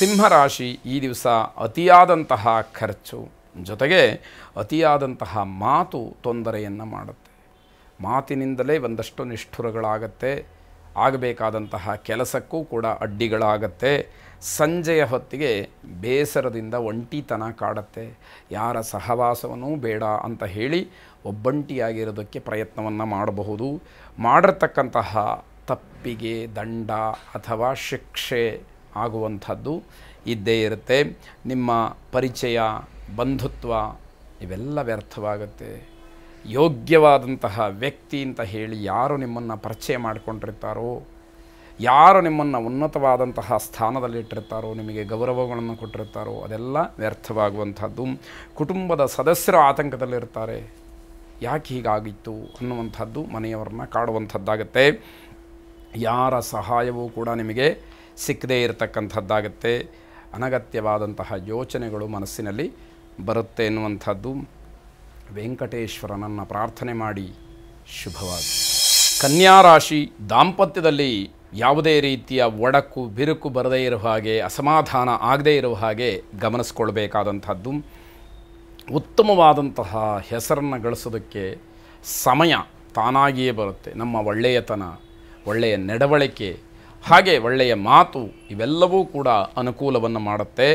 ಸಿಂಹರಾಶಿ ಈ ದಿವಸ ಅತಿಯಾದಂತಹ ಖರ್ಚು ಜೊತೆಗೆ ಅತಿಯಾದಂತಹ ಮಾತು ತೊಂದರೆಯನ್ನು ಮಾಡುತ್ತೆ. ಮಾತಿನಿಂದಲೇ ಒಂದಷ್ಟು ನಿಷ್ಠುರಗಳಾಗತ್ತೆ. ಆಗಬೇಕಾದಂತಹ ಕೆಲಸಕ್ಕೂ ಕೂಡ ಅಡ್ಡಿಗಳಾಗತ್ತೆ. ಸಂಜೆಯ ಹೊತ್ತಿಗೆ ಬೇಸರದಿಂದ ಒಂಟಿತನ ಕಾಡುತ್ತೆ. ಯಾರ ಸಹವಾಸವನ್ನೂ ಬೇಡ ಅಂತ ಹೇಳಿ ಒಬ್ಬಂಟಿಯಾಗಿರೋದಕ್ಕೆ ಪ್ರಯತ್ನವನ್ನು ಮಾಡಬಹುದು. ಮಾಡಿರ್ತಕ್ಕಂತಹ ತಪ್ಪಿಗೆ ದಂಡ ಅಥವಾ ಶಿಕ್ಷೆ ಆಗುವಂಥದ್ದು ಇದ್ದೇ ಇರುತ್ತೆ. ನಿಮ್ಮ ಪರಿಚಯ ಬಂಧುತ್ವ ಇವೆಲ್ಲ ವ್ಯರ್ಥವಾಗುತ್ತೆ. ಯೋಗ್ಯವಾದಂತಹ ವ್ಯಕ್ತಿ ಅಂತ ಹೇಳಿ ಯಾರು ನಿಮ್ಮನ್ನು ಪರಿಚಯ ಮಾಡಿಕೊಂಡಿರ್ತಾರೋ, ಯಾರು ನಿಮ್ಮನ್ನು ಉನ್ನತವಾದಂತಹ ಸ್ಥಾನದಲ್ಲಿಟ್ಟಿರ್ತಾರೋ, ನಿಮಗೆ ಗೌರವಗಳನ್ನು ಕೊಟ್ಟಿರ್ತಾರೋ ಅದೆಲ್ಲ ವ್ಯರ್ಥವಾಗುವಂಥದ್ದು. ಕುಟುಂಬದ ಸದಸ್ಯರು ಆತಂಕದಲ್ಲಿರ್ತಾರೆ. ಯಾಕೆ ಹೀಗಾಗಿತ್ತು ಅನ್ನುವಂಥದ್ದು ಮನೆಯವರನ್ನ ಕಾಡುವಂಥದ್ದಾಗತ್ತೆ. ಯಾರ ಸಹಾಯವೂ ಕೂಡ ನಿಮಗೆ ಸಿಕ್ಕದೇ ಇರತಕ್ಕಂಥದ್ದಾಗತ್ತೆ. ಅನಗತ್ಯವಾದಂತಹ ಯೋಚನೆಗಳು ಮನಸ್ಸಿನಲ್ಲಿ ಬರುತ್ತೆ ಎನ್ನುವಂಥದ್ದು. ವೆಂಕಟೇಶ್ವರನನ್ನು ಪ್ರಾರ್ಥನೆ ಮಾಡಿ ಶುಭವಾಗಿ. ಕನ್ಯಾ ರಾಶಿ ದಾಂಪತ್ಯದಲ್ಲಿ ಯಾವುದೇ ರೀತಿಯ ಒಡಕು ಬಿರುಕು ಬರದೇ ಇರುವ ಹಾಗೆ, ಅಸಮಾಧಾನ ಆಗದೇ ಇರುವ ಹಾಗೆ ಗಮನಿಸ್ಕೊಳ್ಬೇಕಾದಂಥದ್ದು. ಉತ್ತಮವಾದಂತಹ ಹೆಸರನ್ನು ಗಳಿಸೋದಕ್ಕೆ ಸಮಯ ತಾನಾಗಿಯೇ ಬರುತ್ತೆ. ನಮ್ಮ ಒಳ್ಳೆಯತನ, ಒಳ್ಳೆಯ ನಡವಳಿಕೆ, ಹಾಗೆ ಒಳ್ಳೆಯ ಮಾತು ಇವೆಲ್ಲವೂ ಕೂಡ ಅನುಕೂಲವನ್ನು ಮಾಡುತ್ತೆ.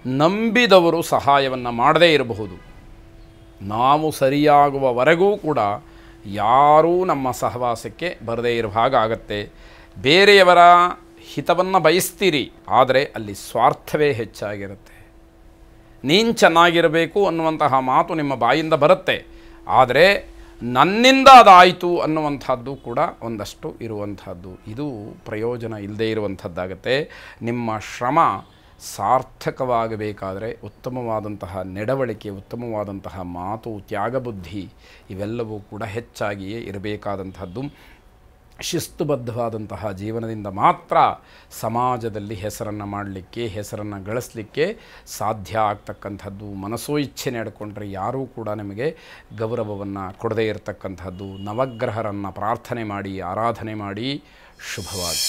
ನಂಬಿದವರು ಸಹಾಯವನ್ನು ಮಾಡದೇ ಇರಬಹುದು. ನಾವು ಸರಿಯಾಗುವವರೆಗೂ ಕೂಡ ಯಾರೂ ನಮ್ಮ ಸಹವಾಸಕ್ಕೆ ಬರದೇ ಇರುವ ಹಾಗಾಗತ್ತೆ. ಬೇರೆಯವರ ಹಿತವನ್ನು ಬಯಸ್ತೀರಿ, ಆದರೆ ಅಲ್ಲಿ ಸ್ವಾರ್ಥವೇ ಹೆಚ್ಚಾಗಿರುತ್ತೆ. ನೀನು ಚೆನ್ನಾಗಿರಬೇಕು ಅನ್ನುವಂತಹ ಮಾತು ನಿಮ್ಮ ಬಾಯಿಂದ ಬರುತ್ತೆ, ಆದರೆ ನನ್ನಿಂದ ಅದಾಯಿತು ಅನ್ನುವಂಥದ್ದು ಕೂಡ ಒಂದಷ್ಟು ಇರುವಂಥದ್ದು. ಇದು ಪ್ರಯೋಜನ ಇಲ್ಲದೇ ಇರುವಂಥದ್ದಾಗತ್ತೆ. ನಿಮ್ಮ ಶ್ರಮ ಸಾರ್ಥಕವಾಗಬೇಕಾದರೆ ಉತ್ತಮವಾದಂತಹ ನಡವಳಿಕೆ, ಉತ್ತಮವಾದಂತಹ ಮಾತು, ತ್ಯಾಗಬುದ್ಧಿ ಇವೆಲ್ಲವೂ ಕೂಡ ಹೆಚ್ಚಾಗಿಯೇ ಇರಬೇಕಾದಂಥದ್ದು. ಶಿಸ್ತುಬದ್ಧವಾದಂತಹ ಜೀವನದಿಂದ ಮಾತ್ರ ಸಮಾಜದಲ್ಲಿ ಹೆಸರನ್ನು ಮಾಡಲಿಕ್ಕೆ, ಹೆಸರನ್ನು ಗಳಿಸಲಿಕ್ಕೆ ಸಾಧ್ಯ ಆಗ್ತಕ್ಕಂಥದ್ದು. ಮನಸೋ ಇಚ್ಛೆ ನಡ್ಕೊಂಡ್ರೆ ಯಾರೂ ಕೂಡ ನಿಮಗೆ ಗೌರವವನ್ನು ಕೊಡದೇ ಇರತಕ್ಕಂಥದ್ದು. ನವಗ್ರಹರನ್ನು ಪ್ರಾರ್ಥನೆ ಮಾಡಿ, ಆರಾಧನೆ ಮಾಡಿ ಶುಭವಾಗಿ.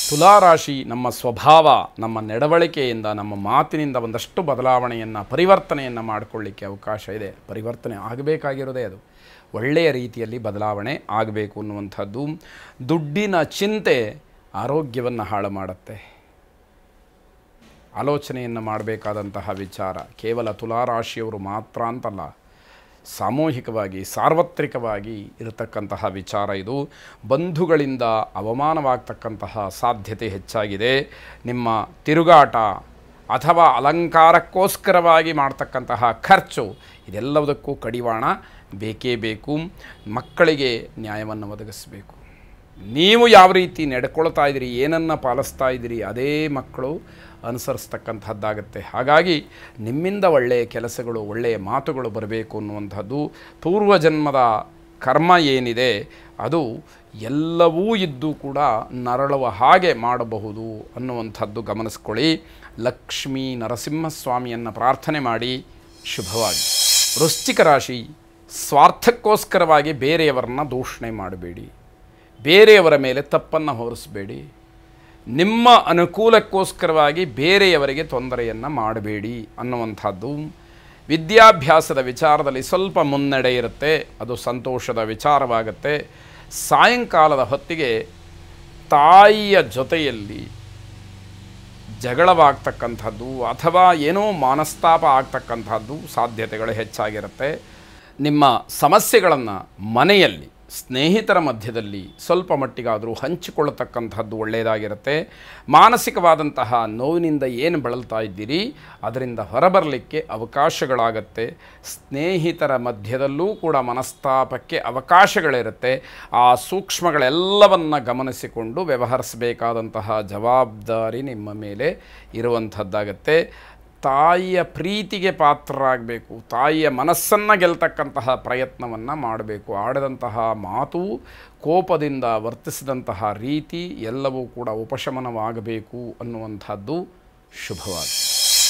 ತುಲಾರಾಶಿ ನಮ್ಮ ಸ್ವಭಾವ, ನಮ್ಮ ನಡವಳಿಕೆಯಿಂದ, ನಮ್ಮ ಮಾತಿನಿಂದ ಒಂದಷ್ಟು ಬದಲಾವಣೆಯನ್ನು, ಪರಿವರ್ತನೆಯನ್ನು ಮಾಡಿಕೊಳ್ಳಿಕ್ಕೆ ಅವಕಾಶ ಇದೆ. ಪರಿವರ್ತನೆ ಆಗಬೇಕಾಗಿರೋದೇ ಅದು. ಒಳ್ಳೆಯ ರೀತಿಯಲ್ಲಿ ಬದಲಾವಣೆ ಆಗಬೇಕು ಅನ್ನುವಂಥದ್ದು. ದುಡ್ಡಿನ ಚಿಂತೆ ಆರೋಗ್ಯವನ್ನು ಹಾಳು ಮಾಡುತ್ತೆ. ಆಲೋಚನೆಯನ್ನು ಮಾಡಬೇಕಾದಂತಹ ವಿಚಾರ ಕೇವಲ ತುಲಾರಾಶಿಯವರು ಮಾತ್ರ ಅಂತಲ್ಲ, ಸಾಮೂಹಿಕವಾಗಿ ಸಾರ್ವತ್ರಿಕವಾಗಿ ಇರತಕ್ಕಂತಹ ವಿಚಾರ ಇದು. ಬಂಧುಗಳಿಂದ ಅವಮಾನವಾಗ್ತಕ್ಕಂತಹ ಸಾಧ್ಯತೆ ಹೆಚ್ಚಾಗಿದೆ. ನಿಮ್ಮ ತಿರುಗಾಟ ಅಥವಾ ಅಲಂಕಾರಕ್ಕೋಸ್ಕರವಾಗಿ ಮಾಡ್ತಕ್ಕಂತಹ ಖರ್ಚು ಇದೆಲ್ಲದಕ್ಕೂ ಕಡಿವಾಣ ಬೇಕೇ ಬೇಕು. ಮಕ್ಕಳಿಗೆ ನ್ಯಾಯವನ್ನು ಒದಗಿಸಬೇಕು. ನೀವು ಯಾವ ರೀತಿ ನಡ್ಕೊಳ್ತಾ ಇದ್ದೀರಿ, ಏನನ್ನು ಪಾಲಿಸ್ತಾ ಇದ್ದೀರಿ, ಅದೇ ಮಕ್ಕಳು ಅನುಸರಿಸ್ತಕ್ಕಂಥದ್ದಾಗತ್ತೆ. ಹಾಗಾಗಿ ನಿಮ್ಮಿಂದ ಒಳ್ಳೆಯ ಕೆಲಸಗಳು, ಒಳ್ಳೆಯ ಮಾತುಗಳು ಬರಬೇಕು ಅನ್ನುವಂಥದ್ದು. ಪೂರ್ವಜನ್ಮದ ಕರ್ಮ ಏನಿದೆ ಅದು ಎಲ್ಲವೂ ಇದ್ದು ಕೂಡ ನರಳುವ ಹಾಗೆ ಮಾಡಬಹುದು ಅನ್ನುವಂಥದ್ದು ಗಮನಿಸ್ಕೊಳ್ಳಿ. ಲಕ್ಷ್ಮೀ ನರಸಿಂಹಸ್ವಾಮಿಯನ್ನು ಪ್ರಾರ್ಥನೆ ಮಾಡಿ ಶುಭವಾಗಿ. ವೃಶ್ಚಿಕ ರಾಶಿ ಸ್ವಾರ್ಥಕ್ಕೋಸ್ಕರವಾಗಿ ಬೇರೆಯವರನ್ನ ದೂಷಣೆ ಮಾಡಬೇಡಿ. ಬೇರೆಯವರ ಮೇಲೆ ತಪ್ಪನ್ನು ಹೊರಿಸಬೇಡಿ. ನಿಮ್ಮ ಅನುಕೂಲಕ್ಕೋಸ್ಕರವಾಗಿ ಬೇರೆಯವರಿಗೆ ತೊಂದರೆಯನ್ನು ಮಾಡಬೇಡಿ ಅನ್ನುವಂಥದ್ದು. ವಿದ್ಯಾಭ್ಯಾಸದ ವಿಚಾರದಲ್ಲಿ ಸ್ವಲ್ಪ ಮುನ್ನಡೆ ಇರುತ್ತೆ, ಅದು ಸಂತೋಷದ ವಿಚಾರವಾಗುತ್ತೆ. ಸಾಯಂಕಾಲದ ಹೊತ್ತಿಗೆ ತಾಯಿಯ ಜೊತೆಯಲ್ಲಿ ಜಗಳವಾಗ್ತಕ್ಕಂಥದ್ದು ಅಥವಾ ಏನೋ ಮನಸ್ತಾಪ ಆಗ್ತಕ್ಕಂಥದ್ದು ಸಾಧ್ಯತೆಗಳು ಹೆಚ್ಚಾಗಿರುತ್ತೆ. ನಿಮ್ಮ ಸಮಸ್ಯೆಗಳನ್ನು ಮನೆಯಲ್ಲಿ ಸ್ನೇಹಿತರ ಮಧ್ಯದಲ್ಲಿ ಸ್ವಲ್ಪ ಮಟ್ಟಿಗಾದರೂ ಹಂಚಿಕೊಳ್ಳತಕ್ಕಂಥದ್ದು ಒಳ್ಳೆಯದಾಗಿರುತ್ತೆ. ಮಾನಸಿಕವಾದಂತಹ ನೋವಿನಿಂದ ಏನು ಬಳಲ್ತಾ ಇದ್ದೀರಿ ಅದರಿಂದ ಹೊರಬರಲಿಕ್ಕೆ ಅವಕಾಶಗಳಾಗತ್ತೆ. ಸ್ನೇಹಿತರ ಮಧ್ಯದಲ್ಲೂ ಕೂಡ ಮನಸ್ತಾಪಕ್ಕೆ ಅವಕಾಶಗಳಿರುತ್ತೆ. ಆ ಸೂಕ್ಷ್ಮಗಳೆಲ್ಲವನ್ನು ಗಮನಿಸಿಕೊಂಡು ವ್ಯವಹರಿಸಬೇಕಾದಂತಹ ಜವಾಬ್ದಾರಿ ನಿಮ್ಮ ಮೇಲೆ ಇರುವಂಥದ್ದಾಗತ್ತೆ. ತಾಯಿಯ ಪ್ರೀತಿಗೆ ಪಾತ್ರರಾಗಬೇಕು. ತಾಯಿಯ ಮನಸ್ಸನ್ನು ಗೆಲ್ತಕ್ಕಂತಹ ಪ್ರಯತ್ನವನ್ನು ಮಾಡಬೇಕು. ಆಡಿದಂತಹ ಮಾತು, ಕೋಪದಿಂದ ವರ್ತಿಸಿದಂತಹ ರೀತಿ ಎಲ್ಲವೂ ಕೂಡ ಉಪಶಮನವಾಗಬೇಕು ಅನ್ನುವಂಥದ್ದು ಶುಭವಾಗಿದೆ.